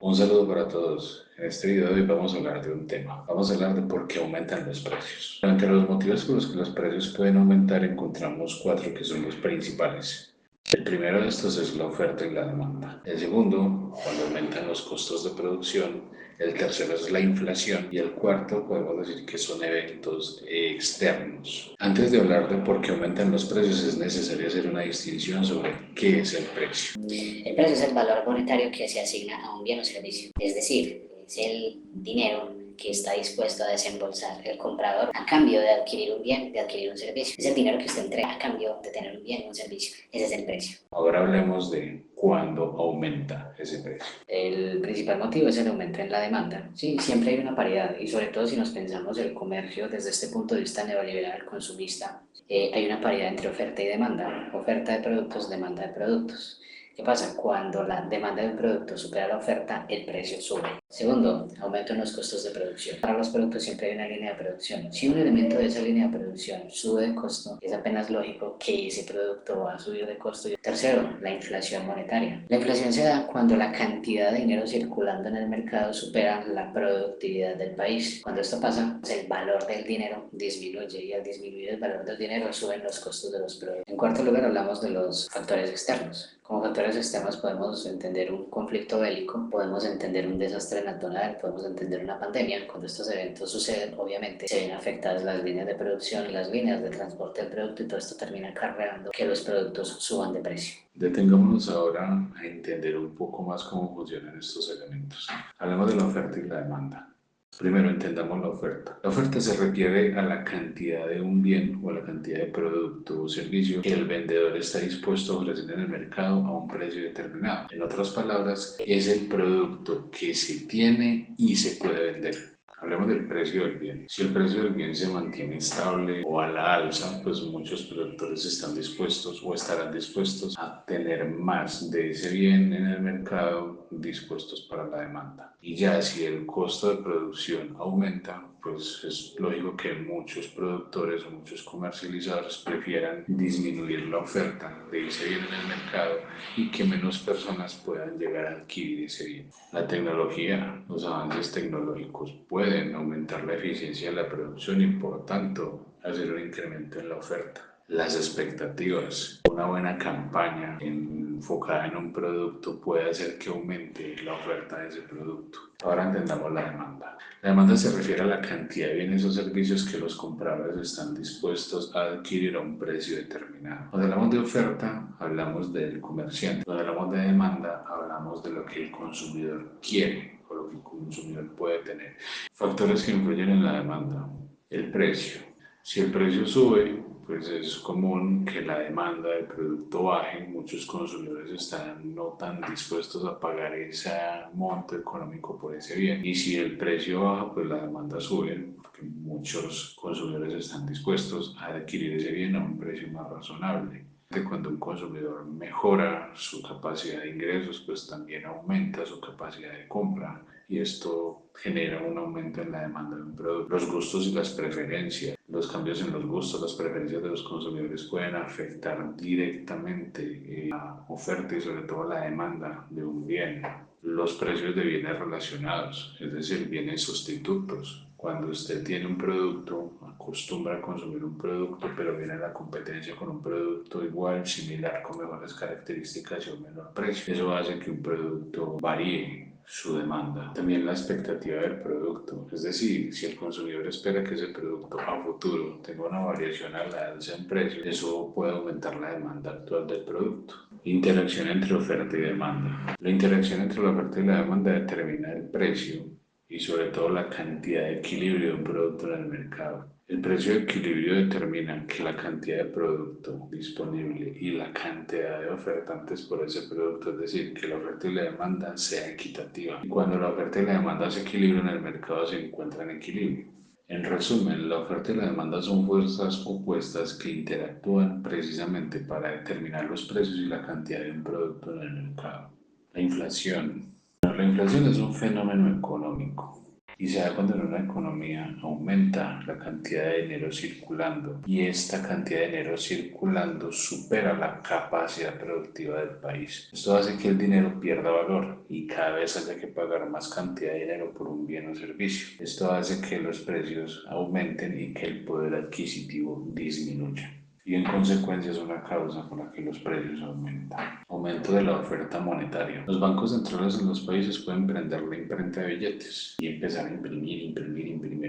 Un saludo para todos. En este video de hoy vamos a hablar de un tema. Vamos a hablar de por qué aumentan los precios. Entre los motivos por los que los precios pueden aumentar encontramos cuatro que son los principales. El primero de estos es la oferta y la demanda. El segundo, cuando aumentan los costos de producción. El tercero es la inflación. Y el cuarto, podemos decir que son eventos externos. Antes de hablar de por qué aumentan los precios, es necesario hacer una distinción sobre qué es el precio. El precio es el valor monetario que se asigna a un bien o servicio, es decir, es el dinero que está dispuesto a desembolsar el comprador a cambio de adquirir un bien, de adquirir un servicio. Es el dinero que usted entrega a cambio de tener un bien o un servicio. Ese es el precio. Ahora hablemos de cuándo aumenta ese precio. El principal motivo es el aumento en la demanda. Sí, siempre hay una paridad y sobre todo si nos pensamos el comercio desde este punto de vista neoliberal consumista, hay una paridad entre oferta y demanda. Oferta de productos, demanda de productos. ¿Qué pasa? Cuando la demanda de un producto supera la oferta, el precio sube. Segundo, aumento en los costos de producción. Para los productos siempre hay una línea de producción. Si un elemento de esa línea de producción sube de costo, es apenas lógico que ese producto va a subir de costo. Tercero, la inflación monetaria. La inflación se da cuando la cantidad de dinero circulando en el mercado supera la productividad del país. Cuando esto pasa, el valor del dinero disminuye y al disminuir el valor del dinero suben los costos de los productos. En cuarto lugar, hablamos de los factores externos. Como factores externos podemos entender un conflicto bélico, podemos entender un desastre natural, podemos entender una pandemia. Cuando estos eventos suceden, obviamente se ven afectadas las líneas de producción, las líneas de transporte del producto y todo esto termina acarreando que los productos suban de precio. Detengámonos ahora a entender un poco más cómo funcionan estos elementos. Hablemos de la oferta y la demanda. Primero entendamos la oferta. La oferta se refiere a la cantidad de un bien o a la cantidad de producto o servicio que el vendedor está dispuesto a ofrecer en el mercado a un precio determinado. En otras palabras, es el producto que se tiene y se puede vender. Hablemos del precio del bien. Si el precio del bien se mantiene estable o a la alza, pues muchos productores están dispuestos o estarán dispuestos a tener más de ese bien en el mercado dispuestos para la demanda. Y ya si el costo de producción aumenta, pues es lógico que muchos productores o muchos comercializadores prefieran disminuir la oferta de ese bien en el mercado y que menos personas puedan llegar a adquirir ese bien. La tecnología, los avances tecnológicos pueden aumentar la eficiencia de la producción y por tanto hacer un incremento en la oferta. Las expectativas, una buena campaña enfocada en un producto puede hacer que aumente la oferta de ese producto. Ahora entendamos la demanda. La demanda se refiere a la cantidad de bienes o servicios que los compradores están dispuestos a adquirir a un precio determinado. Cuando hablamos de oferta, hablamos del comerciante. Cuando hablamos de demanda, hablamos de lo que el consumidor quiere o lo que el consumidor puede tener. Factores que influyen en la demanda. El precio. Si el precio sube, pues es común que la demanda del producto baje. Muchos consumidores están no tan dispuestos a pagar ese monto económico por ese bien. Y si el precio baja, pues la demanda sube, porque muchos consumidores están dispuestos a adquirir ese bien a un precio más razonable. Cuando un consumidor mejora su capacidad de ingresos, pues también aumenta su capacidad de compra y esto genera un aumento en la demanda de un producto. Los gustos y las preferencias. Los cambios en los gustos, las preferencias de los consumidores pueden afectar directamente la oferta y sobre todo la demanda de un bien. Los precios de bienes relacionados, es decir, bienes sustitutos. Cuando usted tiene un producto, acostumbra a consumir un producto, pero viene la competencia con un producto igual, similar, con mejores características y un menor precio. Eso hace que un producto varíe su demanda. También la expectativa del producto, es decir, si el consumidor espera que ese producto a futuro tenga una variación a la alza en precio, eso puede aumentar la demanda actual del producto. Interacción entre oferta y demanda. La interacción entre la oferta y la demanda determina el precio y sobre todo la cantidad de equilibrio de un producto en el mercado. El precio de equilibrio determina que la cantidad de producto disponible y la cantidad de ofertantes por ese producto, es decir, que la oferta y la demanda sea equitativa. Y cuando la oferta y la demanda se equilibran, el mercado se encuentra en equilibrio. En resumen, la oferta y la demanda son fuerzas opuestas que interactúan precisamente para determinar los precios y la cantidad de un producto en el mercado. La inflación. La inflación es un fenómeno económico Y se da cuando en una economía aumenta la cantidad de dinero circulando y esta cantidad de dinero circulando supera la capacidad productiva del país. Esto hace que el dinero pierda valor y cada vez haya que pagar más cantidad de dinero por un bien o servicio. Esto hace que los precios aumenten y que el poder adquisitivo disminuya y en consecuencia es una causa por la que los precios aumentan. Aumento de la oferta monetaria. Los bancos centrales en los países pueden prender la imprenta de billetes y empezar a imprimir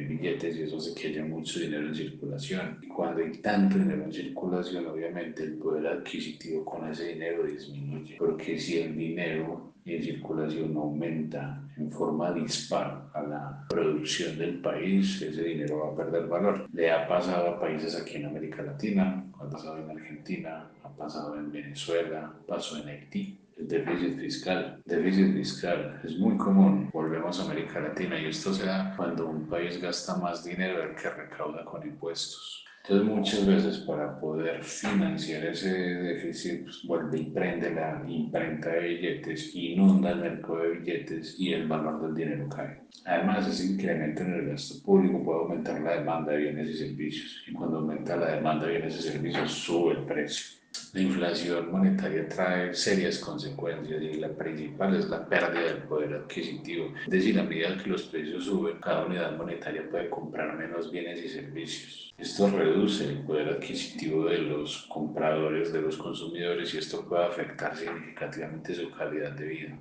billetes y eso hace que haya mucho dinero en circulación. Y cuando hay tanto dinero en circulación, obviamente el poder adquisitivo con ese dinero disminuye, porque si el dinero en circulación aumenta en forma dispar a la producción del país, ese dinero va a perder valor. Le ha pasado a países aquí en América Latina, ha pasado en Argentina, ha pasado en Venezuela, pasó en Haití. El déficit fiscal. Déficit fiscal es muy común. Volvemos a América Latina y esto se da cuando un país gasta más dinero del que recauda con impuestos. Entonces muchas veces para poder financiar ese déficit pues, vuelve y prende la imprenta de billetes, inunda el mercado de billetes y el valor del dinero cae. Además, ese incremento en el gasto público puede aumentar la demanda de bienes y servicios. Y cuando aumenta la demanda de bienes y servicios, sube el precio. La inflación monetaria trae serias consecuencias y la principal es la pérdida del poder adquisitivo. Es decir, a medida que los precios suben, cada unidad monetaria puede comprar menos bienes y servicios. Esto reduce el poder adquisitivo de los compradores, de los consumidores y esto puede afectar significativamente su calidad de vida.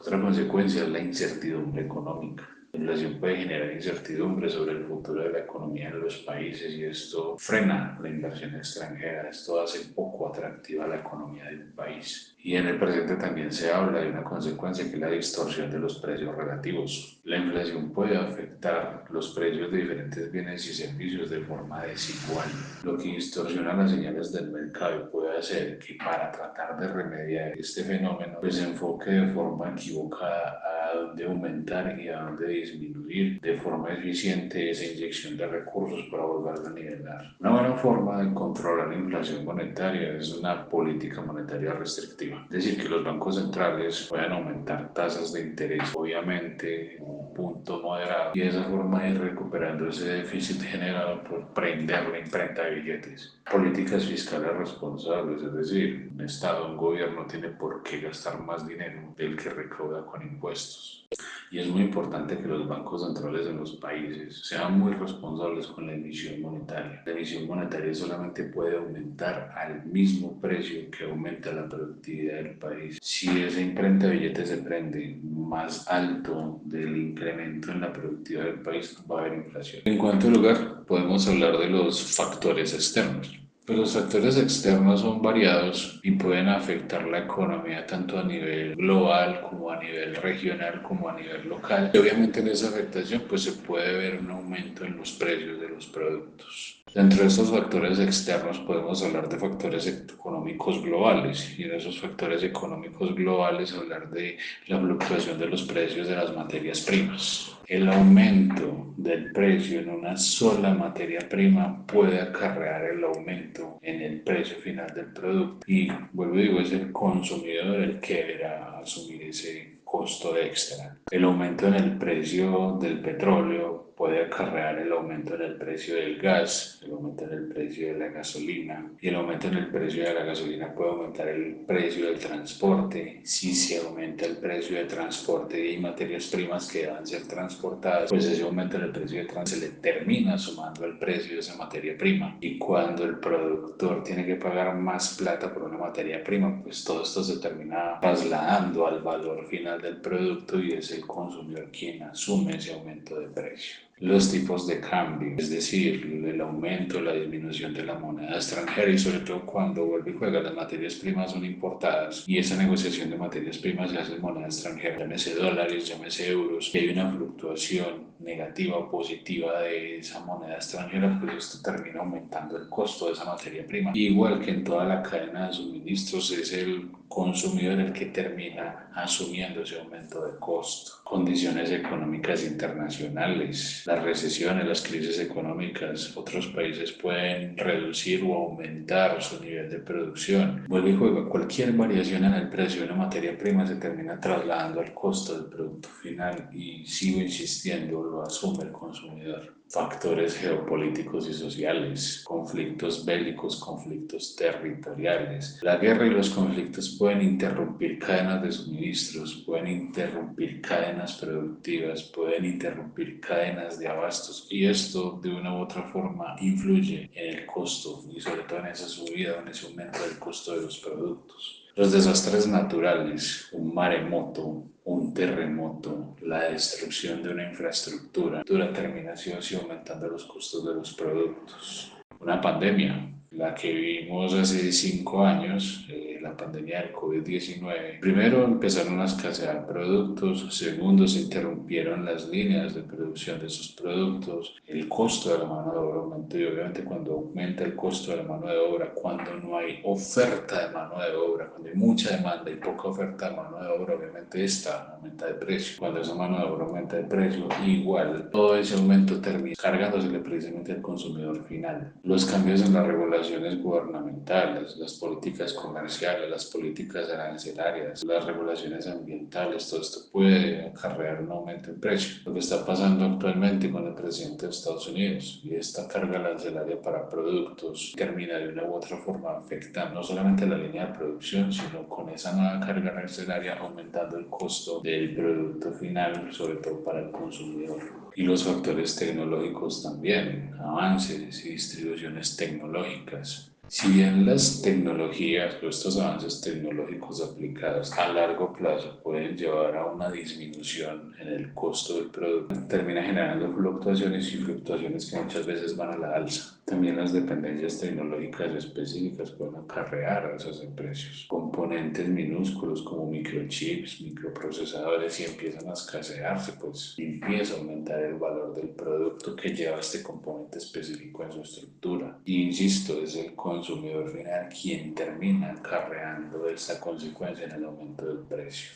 Otra consecuencia es la incertidumbre económica. La inflación puede generar incertidumbre sobre el futuro de la economía en los países y esto frena la inversión extranjera, esto hace poco atractiva la economía de un país. Y en el presente también se habla de una consecuencia que es la distorsión de los precios relativos. La inflación puede afectar los precios de diferentes bienes y servicios de forma desigual, lo que distorsiona las señales del mercado y puede hacer que para tratar de remediar este fenómeno pues se enfoque de forma equivocada a dónde aumentar y a dónde disminuir de forma eficiente esa inyección de recursos para volverla a nivelar. Una buena forma de controlar la inflación monetaria es una política monetaria restrictiva, es decir, que los bancos centrales puedan aumentar tasas de interés, obviamente un punto moderado, y de esa forma ir recuperando ese déficit generado por prender la imprenta de billetes. Políticas fiscales responsables, es decir, un Estado, un gobierno tiene por qué gastar más dinero del que recauda con impuestos. Y es muy importante que los bancos centrales de los países sean muy responsables con la emisión monetaria. La emisión monetaria solamente puede aumentar al mismo precio que aumenta la productividad del país. Si esa imprenta de billetes se prende más alto del incremento en la productividad del país, va a haber inflación. En cuanto lugar, podemos hablar de los factores externos. Pues los factores externos son variados y pueden afectar la economía tanto a nivel global como a nivel regional como a nivel local. Y obviamente en esa afectación pues se puede ver un aumento en los precios de los productos. Dentro de estos factores externos podemos hablar de factores económicos globales y en esos factores económicos globales hablar de la fluctuación de los precios de las materias primas. El aumento del precio en una sola materia prima puede acarrear el aumento en el precio final del producto y vuelvo y digo, es el consumidor el que deberá asumir ese costo extra. El aumento en el precio del petróleo puede acarrear el aumento en el precio del gas, el aumento en el precio de la gasolina y el aumento en el precio de la gasolina puede aumentar el precio del transporte. Si se aumenta el precio de transporte y materias primas que van a ser transportadas, pues ese aumento en el precio de transporte se le termina sumando al precio de esa materia prima y cuando el productor tiene que pagar más plata por una materia prima, pues todo esto se termina trasladando al valor final del producto y es el consumidor quien asume ese aumento de precio. Los tipos de cambio, es decir, el aumento, la disminución de la moneda extranjera y sobre todo cuando vuelve y juega las materias primas son importadas y esa negociación de materias primas se hace en moneda extranjera, llámese dólares, llámese euros, y hay una fluctuación negativa o positiva de esa moneda extranjera, pues esto termina aumentando el costo de esa materia prima. Igual que en toda la cadena de suministros es el consumidor el que termina asumiendo ese aumento de costo. Condiciones económicas internacionales. las recesiones, las crisis económicas, otros países pueden reducir o aumentar su nivel de producción. Vuelve y juega, cualquier variación en el precio de una materia prima se termina trasladando al costo del producto final y sigo insistiendo, lo asume el consumidor. Factores geopolíticos y sociales, conflictos bélicos, conflictos territoriales. La guerra y los conflictos pueden interrumpir cadenas de suministros, pueden interrumpir cadenas productivas, pueden interrumpir cadenas de abastos y esto de una u otra forma influye en el costo y sobre todo en esa subida o en ese aumento del costo de los productos. Los desastres naturales, un maremoto, un terremoto, la destrucción de una infraestructura, termina sí o sí aumentando los costos de los productos. Una pandemia, la que vivimos hace 5 años, la pandemia del COVID-19. Primero empezaron a escasear productos, segundo se interrumpieron las líneas de producción de esos productos, el costo de la mano de obra aumentó y obviamente cuando aumenta el costo de la mano de obra, cuando no hay oferta de mano de obra, cuando hay mucha demanda y poca oferta de mano de obra, obviamente esta aumenta de precio. Cuando esa mano de obra aumenta de precio, igual todo ese aumento termina cargándosele precisamente al consumidor final. Los cambios en las regulaciones gubernamentales, las políticas comerciales, las políticas arancelarias, las regulaciones ambientales, todo esto puede acarrear un aumento en precio. Lo que está pasando actualmente con el presidente de Estados Unidos y esta carga arancelaria para productos termina de una u otra forma afectando no solamente la línea de producción, sino con esa nueva carga arancelaria aumentando el costo del producto final, sobre todo para el consumidor. Y los factores tecnológicos también, avances y distribuciones tecnológicas. Si bien las tecnologías o estos avances tecnológicos aplicados a largo plazo pueden llevar a una disminución en el costo del producto, termina generando fluctuaciones y fluctuaciones que muchas veces van a la alza. También las dependencias tecnológicas específicas pueden acarrear alzas de precios. Componentes minúsculos como microchips, microprocesadores, si empiezan a escasearse, pues empieza a aumentar el valor del producto que lleva este componente específico en su estructura. Y insisto, es el consumidor final quien termina acarreando esta consecuencia en el aumento del precio.